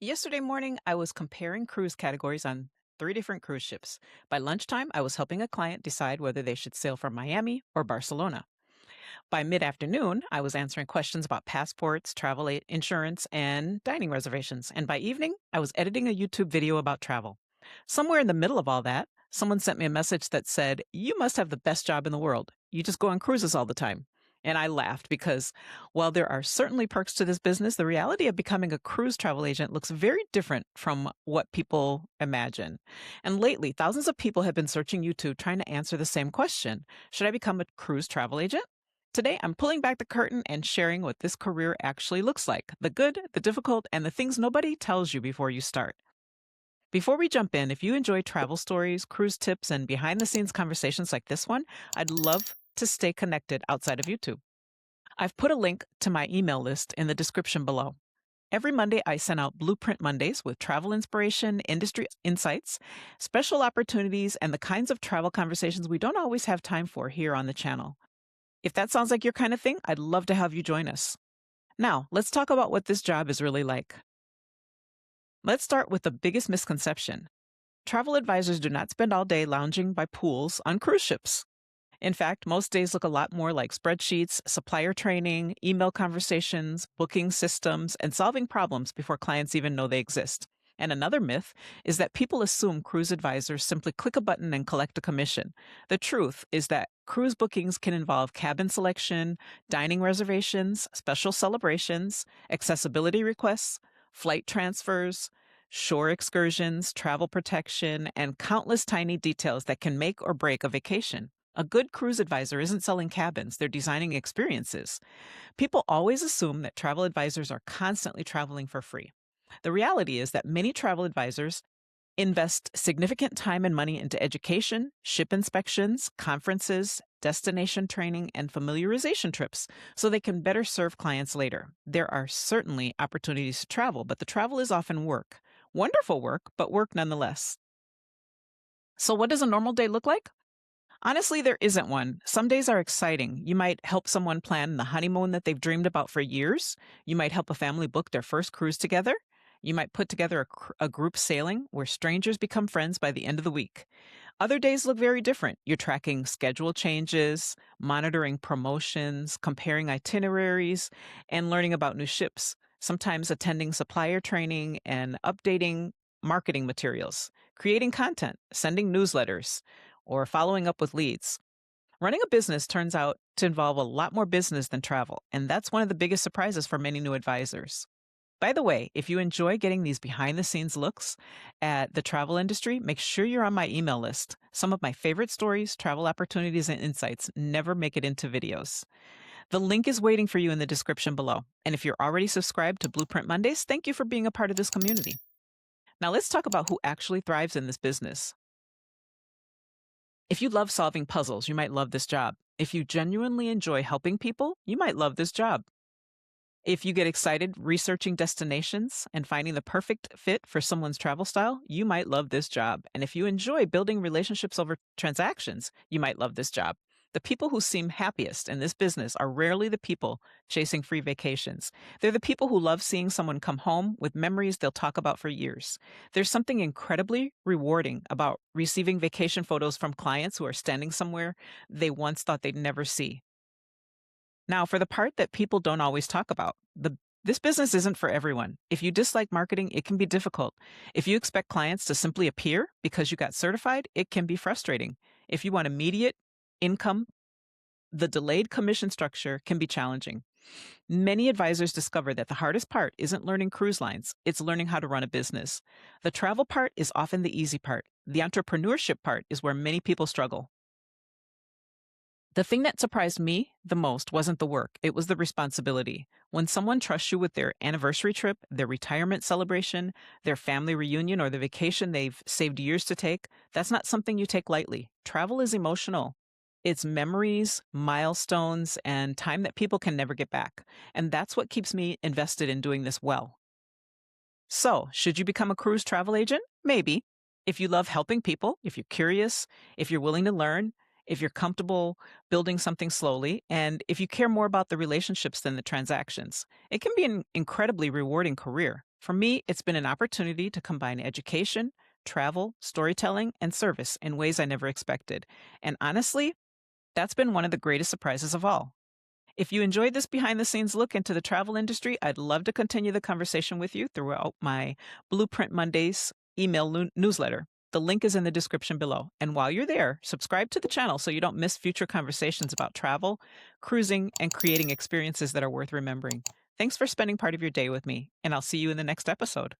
Yesterday morning, I was comparing cruise categories on three different cruise ships. By lunchtime, I was helping a client decide whether they should sail from Miami or Barcelona. By mid afternoon, I was answering questions about passports, insurance, and dining reservations. And by evening, I was editing a YouTube video about travel. Somewhere in the middle of all that, someone sent me a message that said, "You must have the best job in the world. You just go on cruises all the time." And I laughed because while there are certainly perks to this business, the reality of becoming a cruise travel agent looks very different from what people imagine. And lately, thousands of people have been searching YouTube trying to answer the same question. Should I become a cruise travel agent? Today, I'm pulling back the curtain and sharing what this career actually looks like, the good, the difficult, and the things nobody tells you before you start. Before we jump in, if you enjoy travel stories, cruise tips, and behind the scenes conversations like this one, I'd love to stay connected outside of YouTube. I've put a link to my email list in the description below. Every Monday, I send out Blueprint Mondays with travel inspiration, industry insights, special opportunities, and the kinds of travel conversations we don't always have time for here on the channel. If that sounds like your kind of thing, I'd love to have you join us. Now, let's talk about what this job is really like. Let's start with the biggest misconception. Travel advisors do not spend all day lounging by pools on cruise ships. In fact, most days look a lot more like spreadsheets, supplier training, email conversations, booking systems, and solving problems before clients even know they exist. And another myth is that people assume cruise advisors simply click a button and collect a commission. The truth is that cruise bookings can involve cabin selection, dining reservations, special celebrations, accessibility requests, flight transfers, shore excursions, travel protection, and countless tiny details that can make or break a vacation. A good cruise advisor isn't selling cabins, they're designing experiences. People always assume that travel advisors are constantly traveling for free. The reality is that many travel advisors invest significant time and money into education, ship inspections, conferences, destination training, and familiarization trips so they can better serve clients later. There are certainly opportunities to travel, but the travel is often work. Wonderful work, but work nonetheless. So, what does a normal day look like? Honestly, there isn't one. Some days are exciting. You might help someone plan the honeymoon that they've dreamed about for years. You might help a family book their first cruise together. You might put together a group sailing where strangers become friends by the end of the week. Other days look very different. You're tracking schedule changes, monitoring promotions, comparing itineraries, and learning about new ships, sometimes attending supplier training and updating marketing materials, creating content, sending newsletters, or following up with leads. Running a business turns out to involve a lot more business than travel, and that's one of the biggest surprises for many new advisors. By the way, if you enjoy getting these behind the scenes looks at the travel industry, make sure you're on my email list. Some of my favorite stories, travel opportunities, and insights never make it into videos. The link is waiting for you in the description below. And if you're already subscribed to Blueprint Mondays, thank you for being a part of this community. Now let's talk about who actually thrives in this business. If you love solving puzzles, you might love this job. If you genuinely enjoy helping people, you might love this job. If you get excited researching destinations and finding the perfect fit for someone's travel style, you might love this job. And if you enjoy building relationships over transactions, you might love this job. The people who seem happiest in this business are rarely the people chasing free vacations. They're the people who love seeing someone come home with memories they'll talk about for years. There's something incredibly rewarding about receiving vacation photos from clients who are standing somewhere they once thought they'd never see. Now, for the part that people don't always talk about, this business isn't for everyone. If you dislike marketing, it can be difficult. If you expect clients to simply appear because you got certified, it can be frustrating. If you want immediate income, the delayed commission structure can be challenging. Many advisors discover that the hardest part isn't learning cruise lines, it's learning how to run a business. The travel part is often the easy part. The entrepreneurship part is where many people struggle. The thing that surprised me the most wasn't the work, it was the responsibility. When someone trusts you with their anniversary trip, their retirement celebration, their family reunion, or the vacation they've saved years to take, that's not something you take lightly. Travel is emotional. It's memories, milestones, and time that people can never get back. And that's what keeps me invested in doing this well. So, should you become a cruise travel agent? Maybe. If you love helping people, if you're curious, if you're willing to learn, if you're comfortable building something slowly, and if you care more about the relationships than the transactions, it can be an incredibly rewarding career. For me, it's been an opportunity to combine education, travel, storytelling, and service in ways I never expected. And honestly, that's been one of the greatest surprises of all. If you enjoyed this behind the scenes look into the travel industry, I'd love to continue the conversation with you throughout my Blueprint Mondays email newsletter. The link is in the description below. And while you're there, subscribe to the channel so you don't miss future conversations about travel, cruising, and creating experiences that are worth remembering. Thanks for spending part of your day with me, and I'll see you in the next episode.